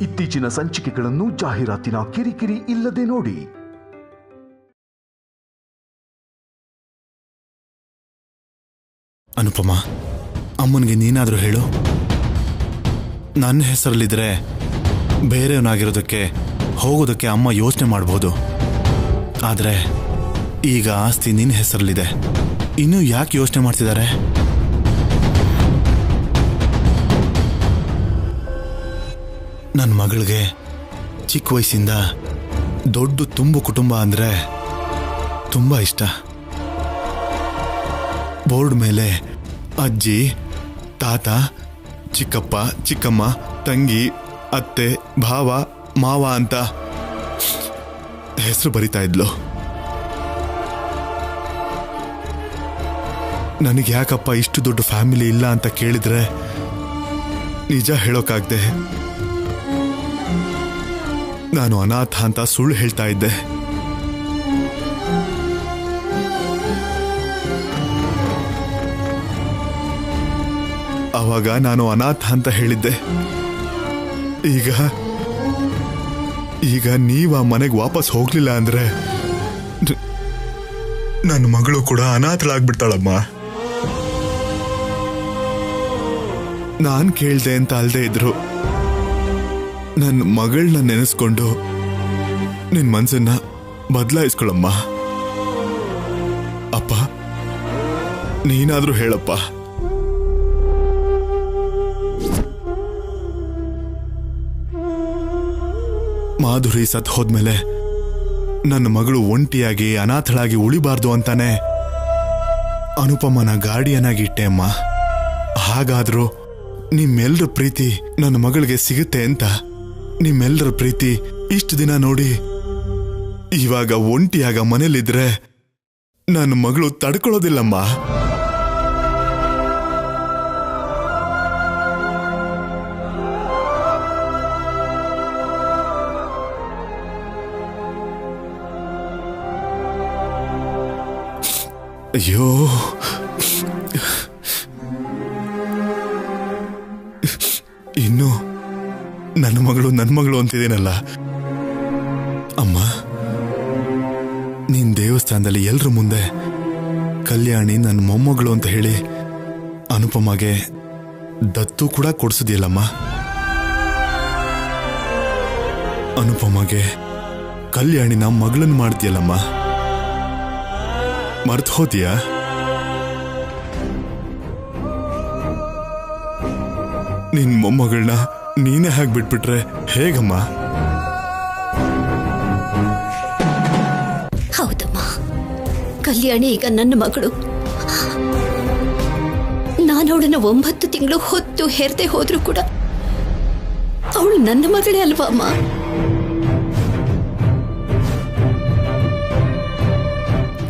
ಇತ್ತೀಚಿನ ಸಂಚಿಕೆಗಳನ್ನು ಜಾಹೀರಾತಿನ ಕಿರಿಕಿರಿ ಇಲ್ಲದೆ ನೋಡಿ. ಅನುಪಮ, ಅಮ್ಮನಿಗೆ ನೀನಾದರೂ ಹೇಳು. ನನ್ನ ಹೆಸರಲ್ಲಿದ್ರೆ ಬೇರೆಯವನಾಗಿರೋದಕ್ಕೆ ಹೋಗೋದಕ್ಕೆ ಅಮ್ಮ ಯೋಚನೆ ಮಾಡ್ಬೋದು. ಆದರೆ ಈಗ ಆಸ್ತಿ ನಿನ್ನ ಹೆಸರಲ್ಲಿದೆ. ಇನ್ನೂ ಯಾಕೆ ಯೋಚನೆ ಮಾಡ್ತಿದ್ದಾರೆ? ನನ್ನ ಮಗಳಿಗೆ ಚಿಕ್ಕ ವಯಸ್ಸಿಂದ ದೊಡ್ಡ ತುಂಬು ಕುಟುಂಬ ಅಂದರೆ ತುಂಬ ಇಷ್ಟ. ಬೋರ್ಡ್ ಮೇಲೆ ಅಜ್ಜಿ, ತಾತ, ಚಿಕ್ಕಪ್ಪ, ಚಿಕ್ಕಮ್ಮ, ತಂಗಿ, ಅತ್ತೆ, ಭಾವ, ಮಾವ ಅಂತ ಹೆಸರು ಬರಿತಾ ಇದ್ಲು. ನನಗೆ ಯಾಕಪ್ಪ ಇಷ್ಟು ದೊಡ್ಡ ಫ್ಯಾಮಿಲಿ ಇಲ್ಲ ಅಂತ ಕೇಳಿದ್ರೆ ನಿಜ ಹೇಳೋಕ್ಕಾಗ್ದೆ. ನಾನು ಅನಾಥ ಅಂತ ಸುಳ್ಳು ಹೇಳ್ತಾ ಇದ್ದೆ. ಆವಾಗ ನಾನು ಅನಾಥ ಅಂತ ಹೇಳಿದ್ದೆ. ಈಗ ನೀವು ಆ ಮನೆಗೆ ವಾಪಸ್ ಹೋಗ್ಲಿಲ್ಲ ಅಂದ್ರೆ ನನ್ನ ಮಗಳು ಕೂಡ ಅನಾಥಳಾಗ್ಬಿಡ್ತಾಳಮ್ಮ. ನಾನ್ ಕೇಳ್ದೆ ಅಂತ ಅಲ್ದೇ ಇದ್ರು ನನ್ನ ಮಗಳನ್ನ ನೆನೆಸ್ಕೊಂಡು ನಿನ್ ಮನ್ಸನ್ನ ಬದಲಾಯಿಸ್ಕೊಳಮ್ಮ. ಅಪ್ಪ, ನೀನಾದ್ರೂ ಹೇಳಪ್ಪ. ಮಾಧುರಿ ಸತ್ ಹೋದ್ಮೇಲೆ ನನ್ನ ಮಗಳು ಒಂಟಿಯಾಗಿ ಅನಾಥಳಾಗಿ ಉಳಿಬಾರ್ದು ಅಂತಾನೆ ಅನುಪಮನ ಗಾರ್ಡಿಯನಾಗಿ ಇಟ್ಟೆ ಅಮ್ಮ. ಹಾಗಾದ್ರೂ ನಿಮ್ಮೆಲ್ಲರ ಪ್ರೀತಿ ನನ್ನ ಮಗಳಿಗೆ ಸಿಗುತ್ತೆ ಅಂತ ನಿಮ್ಮೆಲ್ಲರ ಪ್ರೀತಿ ಇಷ್ಟು ದಿನ ನೋಡಿ ಇವಾಗ ಒಂಟಿಯಾಗ ಮನೇಲಿದ್ರೆ ನನ್ನ ಮಗಳು ತಡ್ಕೊಳ್ಳೋದಿಲ್ಲಮ್ಮ. ಅಯ್ಯೋ, ಇನ್ನು ನನ್ನ ಮಗಳು ಅಂತಿದ್ದೀನಲ್ಲ ಅಮ್ಮ. ನೀನ್ ದೇವಸ್ಥಾನದಲ್ಲಿ ಎಲ್ರ ಮುಂದೆ ಕಲ್ಯಾಣಿ ನನ್ನ ಮೊಮ್ಮಗಳು ಅಂತ ಹೇಳಿ ಅನುಪಮಗೆ ದತ್ತು ಕೂಡ ಕೊಡಿಸಿದ್ಯಲ್ಲಮ್ಮ. ಅನುಪಮಗೆ ಕಲ್ಯಾಣಿನ ಮಗಳನ್ನ ಮಾಡ್ತೀಯಲ್ಲಮ್ಮ. ಮರ್ತು ಹೋತೀಯಾ? ನಿನ್ ಮೊಮ್ಮಗಳನ್ನ ನೀನೇ ಹಾಗೆ ಬಿಟ್ಬಿಟ್ರೆ ಹೇಗಮ್ಮ? ಹೌದಮ್ಮ, ಕಲ್ಯಾಣಿ ಈಗ ನನ್ನ ಮಗಳು. ನಾನು ಅವಳನ್ನ 9 ತಿಂಗಳು ಹೊತ್ತು ಹೆರ್ದೆ ಹೋದ್ರೂ ಕೂಡ ಅವಳು ನನ್ನ ಮಗಳೇ ಅಲ್ವಾ ಅಮ್ಮ?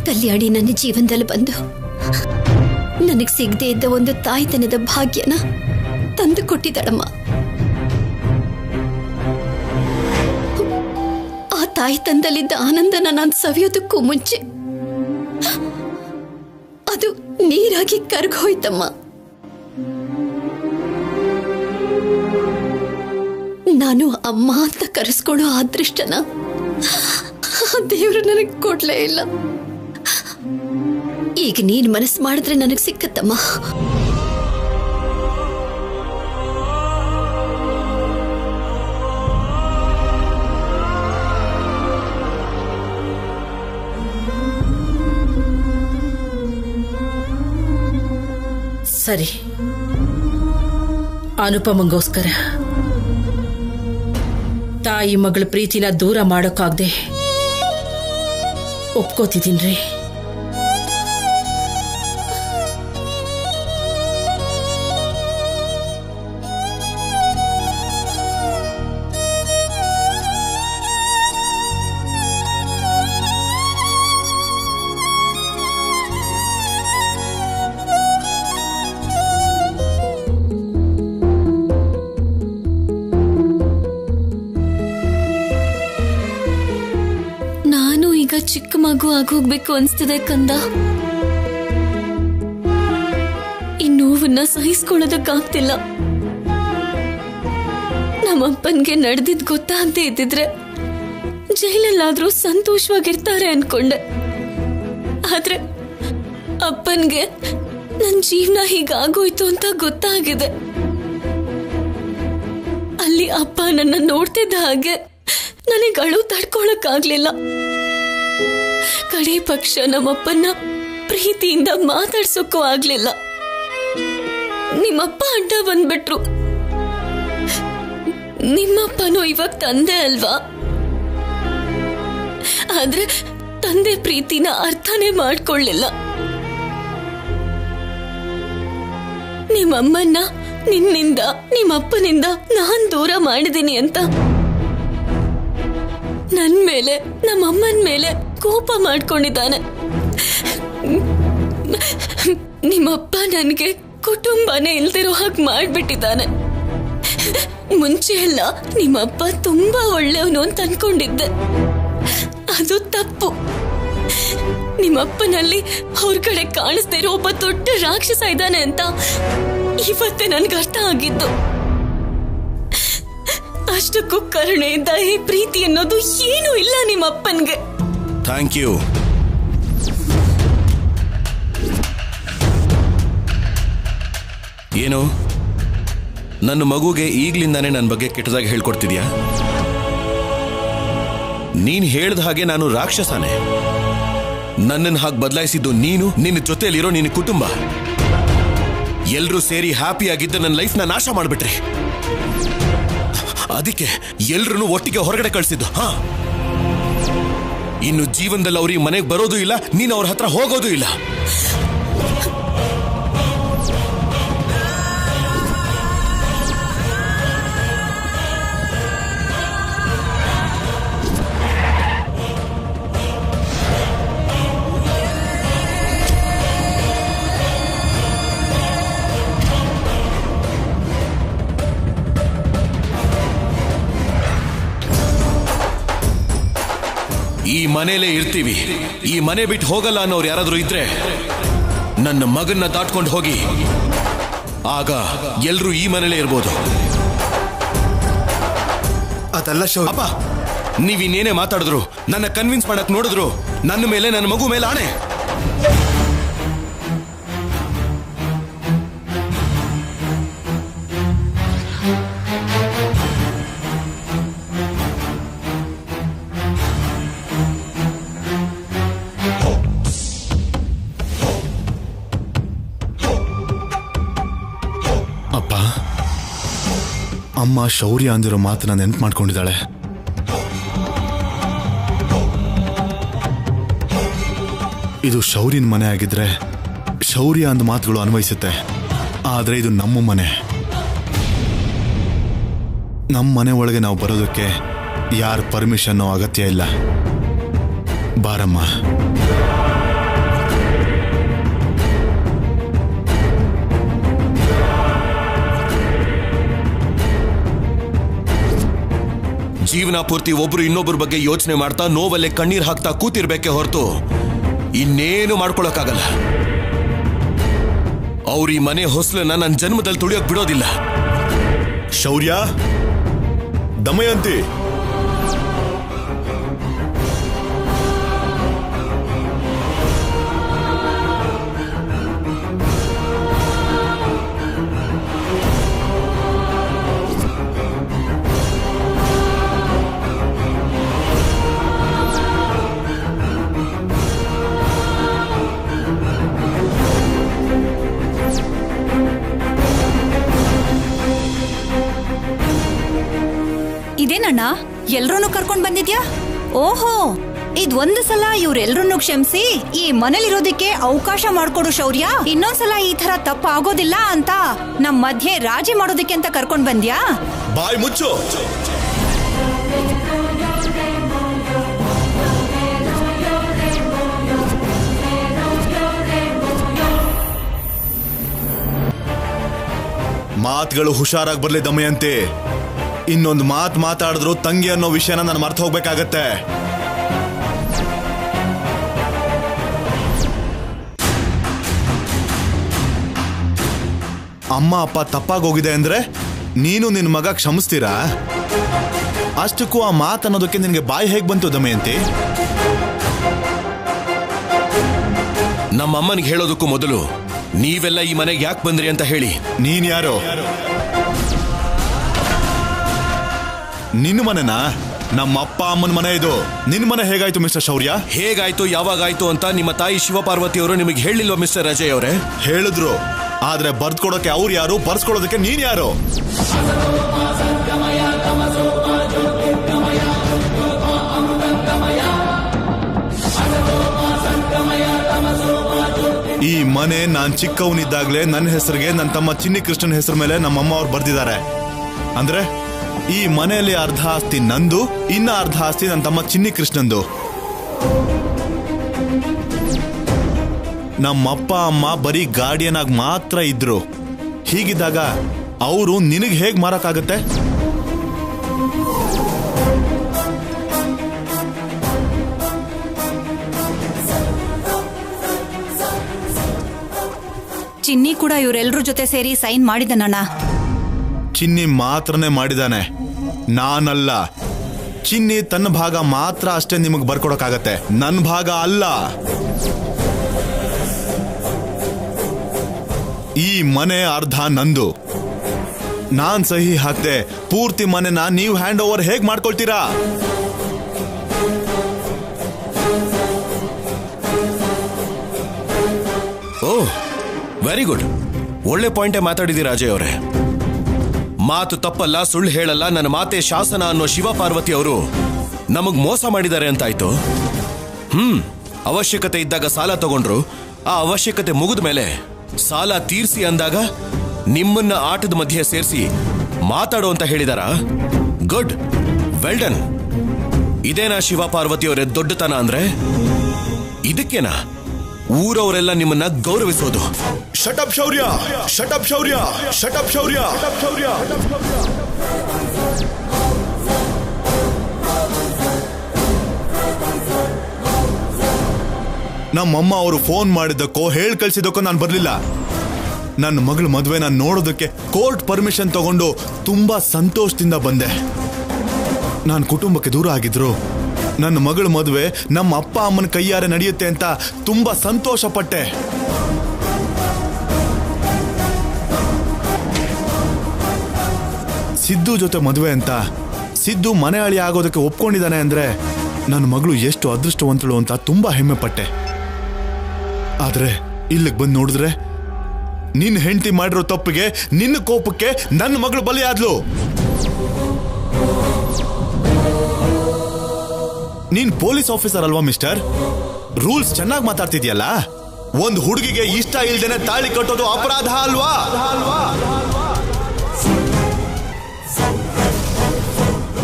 ಕಲ್ಯಾಣಿ ನನ್ನ ಜೀವನದಲ್ಲಿ ಬಂದು ನನಗೆ ಸಿಗದೆ ಇದ್ದ ಒಂದು ತಾಯ್ತನದ ಭಾಗ್ಯನ ತಂದು ಕೊಟ್ಟಿದ್ದಾಳಮ್ಮ. ಆ ತಾಯ್ತನದಲ್ಲಿದ್ದ ಆನಂದನ ನಾನು ಸವಿಯೋದಕ್ಕೂ ಮುಂಚೆ ಅದು ನೀರಾಗಿ ಕರಗೋಯ್ತಮ್ಮ. ನಾನು ಅಮ್ಮ ಅಂತ ಕರೆಸ್ಕೊಳ್ಳೋ ಅದೃಷ್ಟನ ದೇವರು ನನಗೆ ಕೊಡ್ಲೇ ಇಲ್ಲ. ಈಗ ನೀನ್ ಮನಸ್ಸು ಮಾಡಿದ್ರೆ ನನಗೆ ಸಿಕ್ಕತ್ತಮ್ಮ. ಸರಿ, ಅನುಪಮಂಗೋಸ್ಕರ ತಾಯಿ ಮಗಳ ಪ್ರೀತಿನ ದೂರ ಮಾಡೋಕ್ಕಾಗ್ದೆ ಒಪ್ಕೋತಿದ್ದೀನ್ರಿ. ಚಿಕ್ಕ ಮಗು ಆಗೋಗ್ಬೇಕು ಅನ್ಸ್ತಿದೆ ಕಂದ. ಈ ನೋವನ್ನ ಸಹಿಸ್ಕೊಳ್ಳೋದಕ್ಕಾಗ್ತಿಲ್ಲ. ನಮ್ಮಪ್ಪನ್ಗೆ ನಡೆದಿದ್ ಗೊತ್ತಾಗದೆ ಇದ್ದಿದ್ರೆ ಜೈಲಲ್ಲಾದ್ರೂ ಸಂತೋಷವಾಗಿರ್ತಾರೆ ಅನ್ಕೊಂಡೆ. ಆದ್ರೆ ಅಪ್ಪನ್ಗೆ ನನ್ ಜೀವನ ಹೀಗಾಗೋಯ್ತು ಅಂತ ಗೊತ್ತಾಗಿದೆ. ಅಲ್ಲಿ ಅಪ್ಪ ನನ್ನ ನೋಡ್ತಿದ್ದ ಹಾಗೆ ನನಗೆ ಅಳು ತಡ್ಕೊಳಕ್ಕಾಗ್ಲಿಲ್ಲ. ಕಡೆ ಪಕ್ಷ ನಮ್ಮಪ್ಪನ್ನ ಪ್ರೀತಿಯಿಂದ ಮಾತಾಡ್ಸೋಕ್ಕೂ ಆಗ್ಲಿಲ್ಲ. ನಿಮ್ಮಪ್ಪ ಅಡ್ಡ ಬಂದ್ಬಿಟ್ರು. ನಿಮ್ಮಪ್ಪನೂ ಇವಾಗ ತಂದೆ ಅಲ್ವಾ? ಆದ್ರೆ ತಂದೆ ಪ್ರೀತಿನ ಅರ್ಥನೇ ಮಾಡ್ಕೊಳ್ಳಿಲ್ಲ. ನಿಮ್ಮಮ್ಮನ್ನ ನಿನ್ನಿಂದ ನಿಮ್ಮಪ್ಪನಿಂದ ನಾನ್ ದೂರ ಮಾಡಿದೀನಿ ಅಂತ ನನ್ ಮೇಲೆ ನಮ್ಮಮ್ಮನ ಮೇಲೆ ಕೋಪ ಮಾಡ್ಕೊಂಡಿದ್ದಾನೆ. ನಿಮ್ಮಪ್ಪ ನನಗೆ ಕುಟುಂಬನೇ ಇಲ್ದಿರೋ ಹಾಗೆ ಮಾಡ್ಬಿಟ್ಟಿದ್ದಾನೆ. ಮುಂಚೆ ಎಲ್ಲ ನಿಮ್ಮಪ್ಪ ತುಂಬಾ ಒಳ್ಳೆಯವನು ಅಂತ ಅನ್ಕೊಂಡಿದ್ದೆ. ಅದು ತಪ್ಪು. ನಿಮ್ಮಪ್ಪನಲ್ಲಿ ಹೊರಗಡೆ ಕಾಣಿಸ್ದೇ ಇರೋ ಒಬ್ಬ ದೊಡ್ಡ ರಾಕ್ಷಸ ಇದ್ದಾನೆ ಅಂತ ಇವತ್ತೇ ನನ್ಗೆ ಅರ್ಥ ಆಗಿದ್ದು. ಅಷ್ಟಕ್ಕೂ ಕರುಣೆ ದಯೆ ಪ್ರೀತಿ ಅನ್ನೋದು ಏನೂ ಇಲ್ಲ ನಿಮ್ಮಪ್ಪನ್ಗೆ. Thank you. ಏನು ನನ್ನ ಮಗುಗೆ ಈಗ್ಲಿಂದಾನೇ ನನ್ನ ಬಗ್ಗೆ ಕೆಟ್ಟದಾಗಿ ಹೇಳ್ಕೊಡ್ತಿದ್ಯಾ? ನೀನ್ ಹೇಳ್ದ ಹಾಗೆ ನಾನು ರಾಕ್ಷಸನೇ. ನನ್ನನ್ನು ಹಾಗೆ ಬದಲಾಯಿಸಿದ್ದು ನೀನು, ನಿನ್ನ ಜೊತೆಯಲ್ಲಿರೋ ನಿನ್ನ ಕುಟುಂಬ. ಎಲ್ರೂ ಸೇರಿ ಹ್ಯಾಪಿ ಆಗಿದ್ದ ನನ್ನ ಲೈಫ್ನ ನಾಶ ಮಾಡ್ಬಿಟ್ರಿ. ಅದಕ್ಕೆ ಎಲ್ರೂ ಒಟ್ಟಿಗೆ ಹೊರಗಡೆ ಕಳಿಸಿದ್ದು. ಹಾ, ಇನ್ನು ಜೀವನದಲ್ಲಿ ಅವ್ರಿಗೆ ಮನೆಗೆ ಬರೋದು ಇಲ್ಲ, ನೀನು ಅವ್ರ ಹತ್ರ ಹೋಗೋದು ಇಲ್ಲ. ಈ ಮನೇಲೇ ಇರ್ತೀವಿ, ಈ ಮನೆ ಬಿಟ್ಟು ಹೋಗಲ್ಲ ಅನ್ನೋರು ಯಾರಾದ್ರೂ ಇದ್ರೆ ನನ್ನ ಮಗನ್ನ ದಾಟ್ಕೊಂಡು ಹೋಗಿ. ಆಗ ಎಲ್ರೂ ಈ ಮನೇಲೇ ಇರ್ಬೋದು. ಅದಲ್ಲ ಶೌರ್ಯ. ಅಪ್ಪ, ನೀವಿನ್ನೇನೇ ಮಾತಾಡಿದ್ರು, ನನ್ನ ಕನ್ವಿನ್ಸ್ ಮಾಡಕ್ ನೋಡಿದ್ರು, ನನ್ನ ಮೇಲೆ ನನ್ನ ಮಗು ಮೇಲೆ ಆಣೆ. ಅಪ್ಪ, ಅಮ್ಮ ಶೌರ್ಯ ಅಂದಿರೋ ಮಾತನ್ನ ನೆನ್ಪು ಮಾಡ್ಕೊಂಡಿದ್ದಾಳೆ. ಇದು ಶೌರ್ಯನ ಮನೆ ಆಗಿದ್ರೆ ಶೌರ್ಯ ಅಂದ ಮಾತುಗಳು ಅನ್ವಯಿಸುತ್ತೆ. ಆದ್ರೆ ಇದು ನಮ್ಮ ಮನೆ. ನಮ್ಮ ಮನೆ ಒಳಗೆ ನಾವು ಬರೋದಕ್ಕೆ ಯಾರ ಪರ್ಮಿಷನ್ ಅಗತ್ಯ ಇಲ್ಲ. ಬಾರಮ್ಮ. ಜೀವನ ಪೂರ್ತಿ ಒಬ್ರು ಇನ್ನೊಬ್ಬರ ಬಗ್ಗೆ ಯೋಚನೆ ಮಾಡ್ತಾ ನೋವಲ್ಲೇ ಕಣ್ಣೀರ್ ಹಾಕ್ತಾ ಕೂತಿರ್ಬೇಕೆ ಹೊರತು ಇನ್ನೇನು ಮಾಡ್ಕೊಳಕ್ಕಾಗಲ್ಲ. ಅವ್ರ ಈ ಮನೆ ಹೊಸಲನ್ನ ನನ್ನ ಜನ್ಮದಲ್ಲಿ ತುಳಿಯೋಕ್ ಬಿಡೋದಿಲ್ಲ. ಶೌರ್ಯ, ದಮಯಂತಿ, ಇದೇನಣ್ಣ, ಎಲ್ರೂನು ಕರ್ಕೊಂಡ್ ಬಂದಿದ್ಯಾ? ಓಹೋ, ಇದೊಂದು ಸಲ ಇವ್ರೆಲ್ರನ್ನೂ ಕ್ಷಮಿಸಿ ಈ ಮನೇಲಿರೋದಕ್ಕೆ ಅವಕಾಶ ಮಾಡ್ಕೊಡು ಶೌರ್ಯ. ಇನ್ನೊಂದ್ಸಲ ಈ ತರ ತಪ್ಪ ಆಗೋದಿಲ್ಲ ಅಂತ ನಮ್ ಮಧ್ಯೆ ರಾಜಿ ಮಾಡೋದಕ್ಕೆ ಅಂತ ಕರ್ಕೊಂಡ್ ಬಂದ್ಯಾ? ಬಾಯ್ ಮುಚ್ಚು. ಮಾತುಗಳು ಹುಷಾರಾಗಿ ಬರ್ಲಿ ದಮಯಂತಿ. ಇನ್ನೊಂದು ಮಾತು ಮಾತಾಡಿದ್ರು ತಂಗಿ ಅನ್ನೋ ವಿಷಯನ ನಾನು ಮರ್ತು ಹೋಗ್ಬೇಕಾಗತ್ತೆ. ಅಮ್ಮ ಅಪ್ಪ ತಪ್ಪಾಗಿ ಹೋಗಿದೆ ಅಂದ್ರೆ ನೀನು ನಿನ್ನ ಮಗ ಕ್ಷಮಿಸ್ತೀರಾ? ಅಷ್ಟಕ್ಕೂ ಆ ಮಾತನ್ನೋದಕ್ಕೆ ನಿನಗೆ ಬಾಯಿ ಹೇಗೆ ಬಂತು ದಮಯಂತಿ? ನಮ್ಮಮ್ಮನಿಗೆ ಹೇಳೋದಕ್ಕೂ ಮೊದಲು ನೀವೆಲ್ಲ ಈ ಮನೆಗೆ ಯಾಕೆ ಬಂದ್ರಿ ಅಂತ ಹೇಳಿ. ನೀನ್ ಯಾರೋ? ನಿನ್ನ ಮನೆನಾ? ನಮ್ಮ ಅಪ್ಪ ಅಮ್ಮನ ಮನೆ ಇದು. ನಿನ್ನ ಮನೆ ಹೇಗಾಯ್ತು ಮಿಸ್ಟರ್ ಶೌರ್ಯ? ಹೇಗಾಯ್ತು ಯಾವಾಗಾಯ್ತು ಅಂತ ನಿಮ್ಮ ತಾಯಿ ಶಿವಪಾರ್ವತಿ ಅವರು ನಿಮಗೆ ಹೇಳಿಲ್ವ ಮಿಸ್ಟರ್ ಅಜಯ್ ಅವರೇ? ಹೇಳಿದ್ರು, ಆದ್ರೆ ಬರ್ದ್ಕೊಡೋಕೆ ಅವ್ರು ಯಾರು, ಬರ್ಸ್ಕೊಡೋದಕ್ಕೆ ನೀನ್ ಯಾರು? ಈ ಮನೆ ನಾನ್ ಚಿಕ್ಕವನಿದ್ದಾಗ್ಲೇ ನನ್ನ ಹೆಸರಿಗೆ ನನ್ನ ತಮ್ಮ ಚಿನ್ನಿ ಕೃಷ್ಣನ್ ಹೆಸರು ಮೇಲೆ ನಮ್ಮಮ್ಮ ಅವ್ರು ಬರ್ದಿದ್ದಾರೆ. ಅಂದ್ರೆ ಈ ಮನೆಯಲ್ಲಿ ಅರ್ಧ ಆಸ್ತಿ ನಂದು, ಇನ್ನ ಅರ್ಧ ಆಸ್ತಿ ನನ್ನ ತಮ್ಮ ಚಿನ್ನಿ ಕೃಷ್ಣಂದು. ನಮ್ಮಪ್ಪ ಅಮ್ಮ ಬರೀ ಗಾರ್ಡಿಯನ್ ಆಗಿ ಮಾತ್ರ ಇದ್ರು. ಹೀಗಿದ್ದಾಗ ಅವರು ನಿನಗೆ ಹೇಗ್ ಮಾರಕ್ಕಾಗತ್ತೆ? ಚಿನ್ನಿ ಕೂಡ ಇವರೆಲ್ಲರ ಜೊತೆ ಸೇರಿ ಸೈನ್ ಮಾಡಿದನಣ್ಣ. ಚಿನ್ನಿ ಮಾತ್ರನೇ ಮಾಡಿದಾನೆ, ನಾನಲ್ಲ. ಚಿನ್ನಿ ತನ್ನ ಭಾಗ ಮಾತ್ರ ಅಷ್ಟೇ ನಿಮಗೆ ಬರ್ಕೊಡಕ್ಕಾಗತ್ತೆ, ನನ್ನ ಭಾಗ ಅಲ್ಲ. ಈ ಮನೆ ಅರ್ಧ ನಂದು. ನಾನ್ ಸಹಿ ಹಾಕ್ದೆ ಪೂರ್ತಿ ಮನೆನ ನೀವು ಹ್ಯಾಂಡ್ ಓವರ್ ಹೇಗ್ ಮಾಡ್ಕೊಳ್ತೀರಾ? ಓಹ್, ವೆರಿ ಗುಡ್. ಒಳ್ಳೆ ಪಾಯಿಂಟೇ ಮಾತಾಡಿದ್ದೀರಾ ಅಜಯ್ ಅವರೇ. ಮಾತು ತಪ್ಪಲ್ಲ, ಸುಳ್ಳು ಹೇಳಲ್ಲ, ನನ್ನ ಮಾತೆ ಶಾಸನ ಅನ್ನೋ ಶಿವಪಾರ್ವತಿ ಅವರು ನಮಗ್ ಮೋಸ ಮಾಡಿದ್ದಾರೆ ಅಂತಾಯ್ತು. ಅವಶ್ಯಕತೆ ಇದ್ದಾಗ ಸಾಲ ತಗೊಂಡ್ರು, ಆ ಅವಶ್ಯಕತೆ ಮುಗಿದ ಮೇಲೆ ಸಾಲ ತೀರ್ಸಿ ಅಂದಾಗ ನಿಮ್ಮನ್ನ ಆಟದ ಮಧ್ಯೆ ಸೇರಿಸಿ ಮಾತಾಡೋ ಅಂತ ಹೇಳಿದಾರ. Good, well done. ಇದೇನಾ ಶಿವಪಾರ್ವತಿ ಅವರೇ ದೊಡ್ಡತನ ಅಂದ್ರೆ? ಇದಕ್ಕೇನಾ ಊರವರೆಲ್ಲ ನಿಮ್ಮನ್ನ ಗೌರವಿಸೋದು? ಶಟಪ್ ಶೌರ್ಯ, ಶಟಪ್ ಶೌರ್ಯ, ಶಟಪ್ ಶೌರ್ಯ, ಶೌರ್ಯ. ನಮ್ಮಮ್ಮ ಅವರು ಫೋನ್ ಮಾಡಿದ್ದಕ್ಕೋ ಹೇಳಿ ಕಳ್ಸಿದ್ದಕ್ಕೋ ನಾನು ಬರ್ಲಿಲ್ಲ. ನನ್ನ ಮಗಳ ಮದುವೆನ ನೋಡೋದಕ್ಕೆ ಕೋರ್ಟ್ ಪರ್ಮಿಷನ್ ತಗೊಂಡು ತುಂಬಾ ಸಂತೋಷದಿಂದ ಬಂದೆ. ನಾನು ಕುಟುಂಬಕ್ಕೆ ದೂರ ಆಗಿದ್ರು, ನನ್ನ ಮಗಳ ಮದುವೆ ನಮ್ಮ ಅಪ್ಪ ಅಮ್ಮನ ಕೈಯಾರೆ ನಡೆಯುತ್ತೆ ಅಂತ ತುಂಬಾ ಸಂತೋಷ ಪಟ್ಟೆ. ಸಿದ್ದು ಜೊತೆ ಮದುವೆ ಅಂತ ಸಿದ್ದು ಮನೆ ಅಳಿ ಆಗೋದಕ್ಕೆ ಒಪ್ಕೊಂಡಿದ್ದಾನೆ ಅಂದ್ರೆ ನನ್ನ ಮಗಳು ಎಷ್ಟು ಅದೃಷ್ಟವಂತಳು ಅಂತ ತುಂಬಾ ಹೆಮ್ಮೆ ಪಟ್ಟೆ. ಆದ್ರೆ ಇಲ್ಲಿಗೆ ಬಂದು ನೋಡಿದ್ರೆ ನಿನ್ನ ಹೆಂಡತಿ ಮಾಡಿರೋ ತಪ್ಪಿಗೆ, ನಿನ್ನ ಕೋಪಕ್ಕೆ ನನ್ನ ಮಗಳು ಬಲಿಯಾದ್ಲು. ನೀನ್ ಪೊಲೀಸ್ ಆಫೀಸರ್ ಅಲ್ವಾ ಮಿಸ್ಟರ್? ರೂಲ್ಸ್ ಚೆನ್ನಾಗಿ ಮಾತಾಡ್ತಿದ್ಯಲ್ಲ. ಒಂದು ಹುಡುಗಿಗೆ ಇಷ್ಟ ಇಲ್ದೇನೆ ತಾಳಿ ಕಟ್ಟೋದು ಅಪರಾಧ ಅಲ್ವಾ?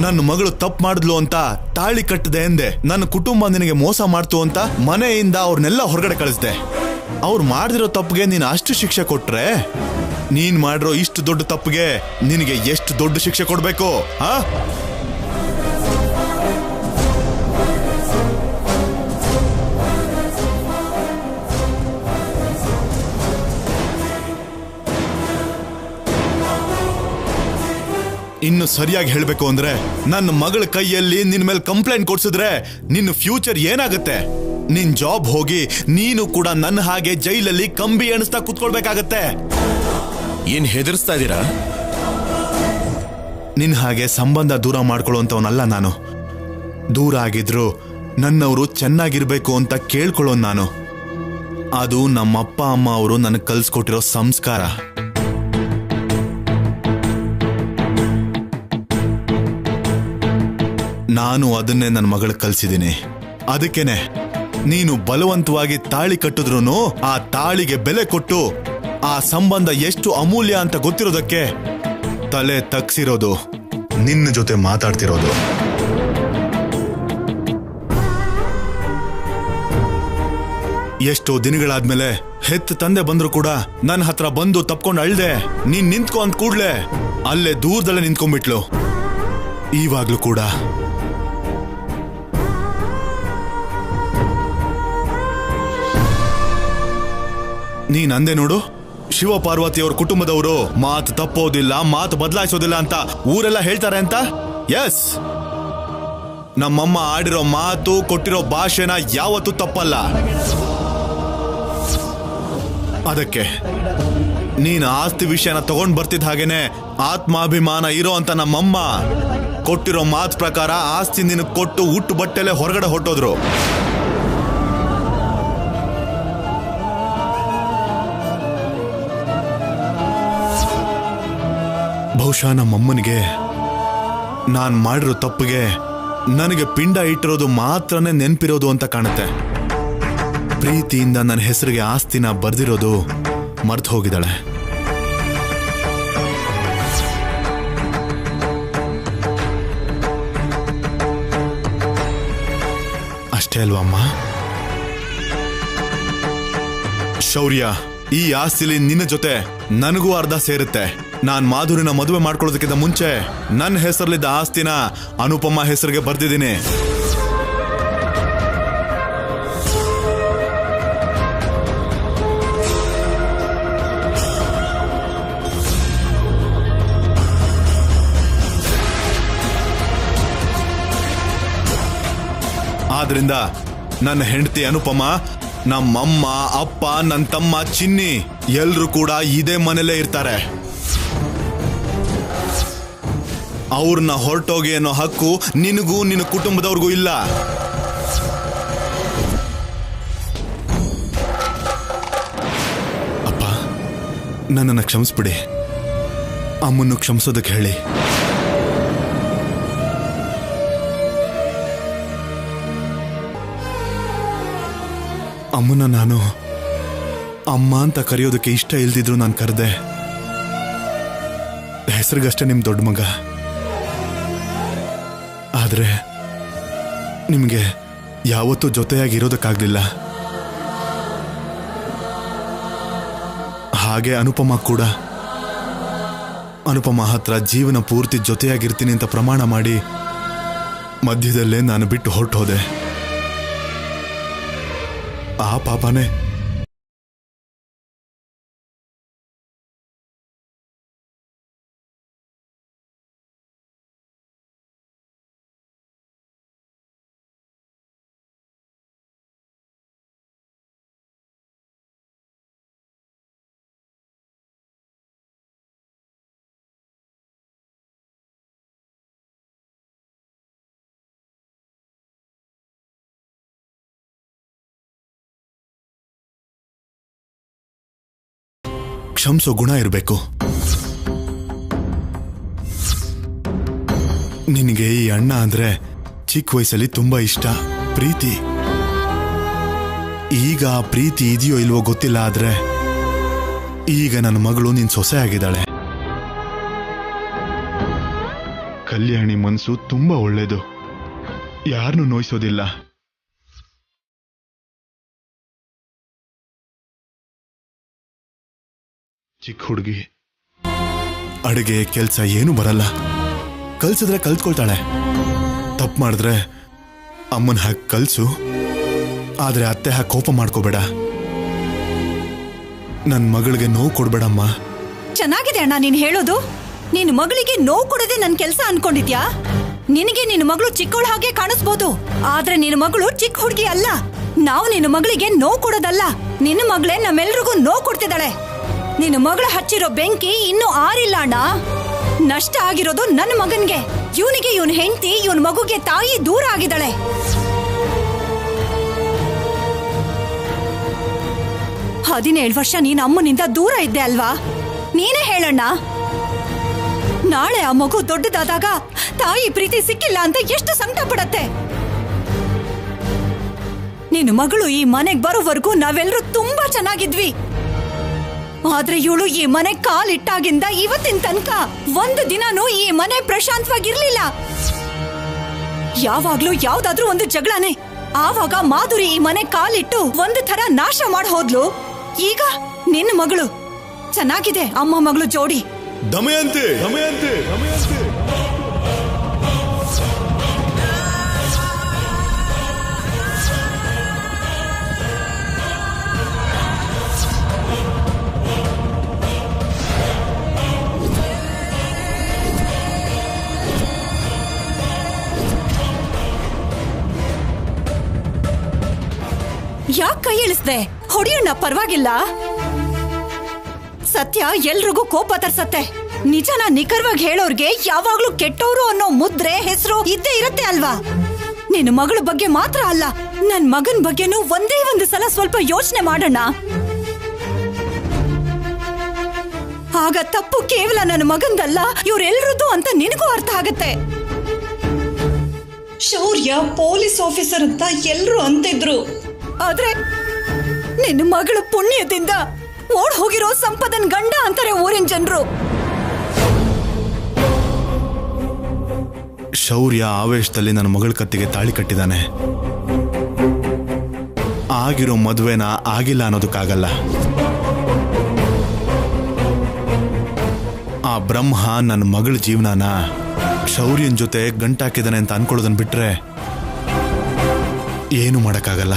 ನನ್ನ ಮಗಳು ತಪ್ಪು ಮಾಡಿದ್ಲು ಅಂತ ತಾಳಿ ಕಟ್ಟದೆ ಎಂದೆ. ನನ್ನ ಕುಟುಂಬ ನಿನಗೆ ಮೋಸ ಮಾಡ್ತು ಅಂತ ಮನೆಯಿಂದ ಅವ್ರನ್ನೆಲ್ಲ ಹೊರಗಡೆ ಕಳಿಸ್ದೆ. ಅವ್ರು ಮಾಡಿದಿರೋ ತಪ್ಪಿಗೆ ನೀನು ಅಷ್ಟು ಶಿಕ್ಷೆ ಕೊಟ್ರೆ, ನೀನ್ ಮಾಡಿರೋ ಇಷ್ಟು ದೊಡ್ಡ ತಪ್ಪಿಗೆ ನಿನಗೆ ಎಷ್ಟು ದೊಡ್ಡ ಶಿಕ್ಷೆ ಕೊಡ್ಬೇಕು? ಆ ಇನ್ನು ಸರಿಯಾಗಿ ಹೇಳ್ಬೇಕು ಅಂದ್ರೆ, ನನ್ನ ಮಗಳ ಕೈಯಲ್ಲಿ ನಿನ್ ಮೇಲೆ ಕಂಪ್ಲೇಂಟ್ ಕೊಡ್ಸಿದ್ರೆ ನಿನ್ನ ಫ್ಯೂಚರ್ ಏನಾಗುತ್ತೆ? ನಿನ್ ಜಾಬ್ ಹೋಗಿ ನೀನು ಕೂಡ ನನ್ನ ಹಾಗೆ ಜೈಲಲ್ಲಿ ಕಂಬಿ ಎಣಿಸ್ತಾ ಕೂತ್ಕೊಳ್ಬೇಕಾಗತ್ತೆ. ಏನ್ ಹೆದರ್ಸ್ತಾ ಇದ್ದೀರಾ? ನಿನ್ ಹಾಗೆ ಸಂಬಂಧ ದೂರ ಮಾಡ್ಕೊಳ್ಳುವಂತವನಲ್ಲ ನಾನು. ದೂರ ಆಗಿದ್ರು ನನ್ನವರು ಚೆನ್ನಾಗಿರ್ಬೇಕು ಅಂತ ಕೇಳ್ಕೊಳ್ಳೋನ್ ನಾನು. ಅದು ನಮ್ಮಪ್ಪ ಅಮ್ಮ ಅವರು ನನಗೆ ಕಲ್ಸ್ಕೊಟ್ಟಿರೋ ಸಂಸ್ಕಾರ. ನಾನು ಅದನ್ನೇ ನನ್ನ ಮಗಳಿಗೆ ಕಲ್ಸಿದ್ದೀನಿ. ಅದಕ್ಕೇನೆ ನೀನು ಬಲವಂತವಾಗಿ ತಾಳಿ ಕಟ್ಟಿದ್ರೂ ಆ ತಾಳಿಗೆ ಬೆಲೆ ಕೊಟ್ಟು ಆ ಸಂಬಂಧ ಎಷ್ಟು ಅಮೂಲ್ಯ ಅಂತ ಗೊತ್ತಿರೋದಕ್ಕೆ ತಲೆ ತಗ್ಸಿರೋದು, ನಿನ್ನ ಜೊತೆ ಮಾತಾಡ್ತಿರೋದು. ಎಷ್ಟೋ ದಿನಗಳಾದ್ಮೇಲೆ ಹೆತ್ತ ತಂದೆ ಬಂದ್ರು ಕೂಡ ನನ್ನ ಹತ್ರ ಬಂದು ತಪ್ಕೊಂಡು ಅಳ್ದೆ. ನೀನ್ ನಿಂತ್ಕೊ ಅಂದ್ ಕೂಡ್ಲೆ ಅಲ್ಲೇ ದೂರದಲ್ಲೇ ನಿಂತ್ಕೊಂಡ್ಬಿಟ್ಲು. ಈವಾಗ್ಲೂ ಕೂಡ ನೀನ್ ಅಂದೆ ನೋಡು, ಶಿವ ಪಾರ್ವತಿಯವ್ರ ಕುಟುಂಬದವರು ಮಾತು ತಪ್ಪೋದಿಲ್ಲ, ಮಾತು ಬದಲಾಯಿಸೋದಿಲ್ಲ ಅಂತ ಊರೆಲ್ಲ ಹೇಳ್ತಾರೆ ಅಂತ. ಎಸ್, ನಮ್ಮಮ್ಮ ಆಡಿರೋ ಮಾತು, ಕೊಟ್ಟಿರೋ ಭಾಷೆನ ಯಾವತ್ತೂ ತಪ್ಪಲ್ಲ. ಅದಕ್ಕೆ ನೀನು ಆಸ್ತಿ ವಿಷಯನ ತಗೊಂಡ್ ಬರ್ತಿದ್ದ ಹಾಗೇನೆ ಆತ್ಮಾಭಿಮಾನ ಇರೋ ಅಂತ ನಮ್ಮಮ್ಮ ಕೊಟ್ಟಿರೋ ಮಾತು ಪ್ರಕಾರ ಆಸ್ತಿ ನಿನ್ ಕೊಟ್ಟು ಉಟ್ಟು ಬಟ್ಟೆಲೆ ಹೊರಗಡೆ ಹೊರಟೋದ್ರು. ಬಹುಶಃ ನಮ್ಮಮ್ಮನಿಗೆ ನಾನ್ ಮಾಡಿರೋ ತಪ್ಪಿಗೆ ನನಗೆ ಪಿಂಡ ಇಟ್ಟಿರೋದು ಮಾತ್ರನೇ ನೆನ್ಪಿರೋದು ಅಂತ ಕಾಣುತ್ತೆ. ಪ್ರೀತಿಯಿಂದ ನನ್ನ ಹೆಸರಿಗೆ ಆಸ್ತಿನ ಬರ್ದಿರೋದು ಮರ್ತು ಹೋಗಿದ್ದಾಳೆ. ಅಷ್ಟೇ ಅಲ್ವಾ ಅಮ್ಮ? ಶೌರ್ಯ, ಈ ಆಸ್ತಿಲಿ ನಿನ್ನ ಜೊತೆ ನನಗೂ ಅರ್ಧ ಸೇರುತ್ತೆ. ನಾನ್ ಮಾಧುರಿನ ಮದುವೆ ಮಾಡ್ಕೊಳ್ಳೋದಕ್ಕಿಂತ ಮುಂಚೆ ನನ್ನ ಹೆಸರಲ್ಲಿದ್ದ ಆಸ್ತಿನ ಅನುಪಮ ಹೆಸರಿಗೆ ಬರ್ದಿದ್ದೀನಿ. ಆದ್ರಿಂದ ನನ್ನ ಹೆಂಡತಿ ಅನುಪಮ, ನಮ್ಮಮ್ಮ, ಅಪ್ಪ, ನನ್ನ ತಮ್ಮ ಚಿನ್ನಿ ಎಲ್ರು ಕೂಡ ಇದೇ ಮನೇಲೇ ಇರ್ತಾರೆ. ಅವ್ರನ್ನ ಹೊರಟೋಗಿ ಅನ್ನೋ ಹಕ್ಕು ನಿನಗೂ ನಿನ್ನ ಕುಟುಂಬದವ್ರಿಗೂ ಇಲ್ಲ. ಅಪ್ಪ, ನನ್ನನ್ನು ಕ್ಷಮಿಸ್ಬಿಡಿ. ಅಮ್ಮನ್ನು ಕ್ಷಮಿಸೋದಕ್ಕೆ ಹೇಳಿ. ಅಮ್ಮನ ನಾನು ಅಮ್ಮ ಅಂತ ಕರೆಯೋದಕ್ಕೆ ಇಷ್ಟ ಇಲ್ದಿದ್ರು ನಾನು ಕರೆದೆ. ಹೆಸರಿಗಷ್ಟೇ ನಿಮ್ ದೊಡ್ಡ ಮಗ. ಆದ್ರೆ ನಿಮ್ಗೆ ಯಾವತ್ತೂ ಜೊತೆಯಾಗಿರೋದಕ್ಕಾಗ್ಲಿಲ್ಲ. ಹಾಗೆ ಅನುಪಮ ಕೂಡ. ಅನುಪಮ ಹತ್ರ ಜೀವನ ಪೂರ್ತಿ ಜೊತೆಯಾಗಿರ್ತೀನಿ ಅಂತ ಪ್ರಮಾಣ ಮಾಡಿ ಮಧ್ಯದಲ್ಲೇ ನಾನು ಬಿಟ್ಟು ಹೊರಟೋದೆ. ಆ ಪಾಪನೇ ಕ್ಷಮಿಸೋ ಗುಣ ಇರಬೇಕು. ನಿನಗೆ ಈ ಅಣ್ಣ ಅಂದ್ರೆ ಚಿಕ್ಕ ವಯಸ್ಸಲ್ಲಿ ತುಂಬಾ ಇಷ್ಟ, ಪ್ರೀತಿ. ಈಗ ಆ ಪ್ರೀತಿ ಇದೆಯೋ ಇಲ್ವೋ ಗೊತ್ತಿಲ್ಲ. ಆದ್ರೆ ಈಗ ನನ್ನ ಮಗಳು ನಿನ್ ಸೊಸೆ ಆಗಿದ್ದಾಳೆ. ಕಲ್ಯಾಣಿ ಮನಸ್ಸು ತುಂಬಾ ಒಳ್ಳೇದು, ಯಾರನ್ನೂ ನೋಯಿಸೋದಿಲ್ಲ. ಚಿಕ್ಕ ಹುಡುಗಿ, ಅಡುಗೆ ಕೆಲಸ ಏನು ಬರಲ್ಲ. ಕಲ್ಸಿದ್ರೆ ಕಲ್ತ್ಕೊಳ್ತಾಳೆ. ತಪ್ಪು ಮಾಡಿದ್ರೆ ಅಮ್ಮನ ಹಾಕಿ ಕಲ್ಸು, ಆದ್ರೆ ಅತ್ತೆ ಹಾಕಿ ಕೋಪ ಮಾಡ್ಕೋಬೇಡ. ನನ್ನ ಮಗಳಿಗೆ ನೋವು ಕೊಡ್ಬೇಡಮ್ಮ. ಚೆನ್ನಾಗಿದೆ ಅಣ್ಣ ನೀನ್ ಹೇಳೋದು. ನಿನ್ ಮಗಳಿಗೆ ನೋವು ಕೊಡೋದೇ ನನ್ ಕೆಲ್ಸ ಅನ್ಕೊಂಡಿದ್ಯಾ? ನಿನಗೆ ನಿನ್ನ ಮಗಳು ಚಿಕ್ಕವಳ ಹಾಗೆ ಕಾಣಿಸ್ಬೋದು, ಆದ್ರೆ ನಿನ್ನ ಮಗಳು ಚಿಕ್ಕ ಹುಡುಗಿ ಅಲ್ಲ. ನಾವು ನಿನ್ನ ಮಗಳಿಗೆ ನೋವು ಕೊಡೋದಲ್ಲ, ನಿನ್ನ ಮಗಳೇ ನಮ್ಮೆಲ್ರಿಗೂ ನೋವು ಕೊಡ್ತಿದ್ದಾಳೆ. ನಿನ್ನ ಮಗಳು ಹಚ್ಚಿರೋ ಬೆಂಕಿ ಇನ್ನೂ ಆರಿಲ್ಲ ಅಣ್ಣ. ನಷ್ಟ ಆಗಿರೋದು ನನ್ನ ಮಗನ್ಗೆ. ಇವನಿಗೆ ಇವನ್ ಹೆಂಡತಿ, ಇವನ್ ಮಗುಗೆ ತಾಯಿ ದೂರ ಆಗಿದ್ದಾಳೆ. 17 ವರ್ಷ ನೀನ್ ಅಮ್ಮನಿಂದ ದೂರ ಇದ್ದೆ ಅಲ್ವಾ? ನೀನೇ ಹೇಳಣ್ಣ. ನಾಳೆ ಆ ಮಗು ದೊಡ್ಡದಾದಾಗ ತಾಯಿ ಪ್ರೀತಿ ಸಿಕ್ಕಿಲ್ಲ ಅಂತ ಎಷ್ಟು ಸಂಕಟ ಪಡತ್ತೆ. ನಿನ್ನ ಮಗಳು ಈ ಮನೆಗ್ ಬರೋವರೆಗೂ ನಾವೆಲ್ಲರೂ ತುಂಬಾ ಚೆನ್ನಾಗಿದ್ವಿ. ಆದ್ರೆ ಇವಳು ಈ ಮನೆ ಕಾಲಿಟ್ಟಾಗಿಂದ ಇವತ್ತಿನ ತನಕ ಒಂದು ದಿನಾನೂ ಈ ಮನೆ ಪ್ರಶಾಂತವಾಗಿರ್ಲಿಲ್ಲ. ಯಾವಾಗ್ಲೂ ಯಾವ್ದಾದ್ರೂ ಒಂದು ಜಗಳನೆ. ಆವಾಗ ಮಾಧುರಿ ಈ ಮನೆ ಕಾಲಿಟ್ಟು ಒಂದು ತರ ನಾಶ ಮಾಡಿ ಹೋದ್ಲು. ಈಗ ನಿನ್ನ ಮಗಳು. ಚೆನ್ನಾಗಿದೆ ಅಮ್ಮ ಮಗಳು ಜೋಡಿ. ದಮಯಂತಿ, ದಮಯಂತಿ, ದಮಯಂತಿ. ಯಾಕೆ ಕೈ ಇಳಿಸ್ದೆ? ಹೊಡಿಯಣ್ಣ, ಪರವಾಗಿಲ್ಲ. ಸತ್ಯ ಎಲ್ರಿಗೂ ಕೋಪ ತರ್ಸತ್ತೆ. ನಿಜನ ನಿಖರವಾಗಿ ಹೇಳೋರ್ಗೆ ಯಾವಾಗ್ಲೂ ಕೆಟ್ಟೋರು ಅನ್ನೋ ಮುದ್ರೆ ಹೆಸರು ಇದ್ದೇ ಇರತ್ತೆ ಅಲ್ವಾ? ನಿನ್ನ ಮಗಳ ಬಗ್ಗೆ ಮಾತ್ರ ಅಲ್ಲ, ನನ್ ಮಗನ್ ಬಗ್ಗೆನೂ ಒಂದೇ ಒಂದು ಸಲ ಸ್ವಲ್ಪ ಯೋಚನೆ ಮಾಡೋಣ. ಆಗ ತಪ್ಪು ಕೇವಲ ನನ್ನ ಮಗಂದಲ್ಲ, ಇವ್ರೆಲ್ರದ್ದು ಅಂತ ನಿನಗೂ ಅರ್ಥ ಆಗತ್ತೆ. ಶೌರ್ಯ ಪೊಲೀಸ್ ಆಫೀಸರ್ ಅಂತ ಎಲ್ರು ಅಂತಿದ್ರು. ಆದ್ರೆ ನಿನ್ನ ಮಗಳ ಪುಣ್ಯದಿಂದ ಓಡ್ ಹೋಗಿರೋ ಸಂಪದನ್ ಗಂಡ ಅಂತಾರೆ ಊರಿನ ಜನರು. ಶೌರ್ಯ ಆವೇಶದಲ್ಲಿ ನನ್ನ ಮಗಳ ಕತ್ತಿಗೆ ತಾಳಿ ಕಟ್ಟಿದ್ದಾನೆ. ಆಗಿರೋ ಮದುವೆನ ಆಗಿಲ್ಲ ಅನ್ನೋದಕ್ಕಾಗಲ್ಲ. ಆ ಬ್ರಹ್ಮ ನನ್ನ ಮಗಳ ಜೀವನನ ಶೌರ್ಯನ ಜೊತೆ ಗಂಟಾಕಿದ್ದಾನೆ ಅಂತ ಅನ್ಕೊಳ್ಳೋದನ್ನ ಬಿಟ್ರೆ ಏನು ಮಾಡೋಕ್ಕಾಗಲ್ಲ.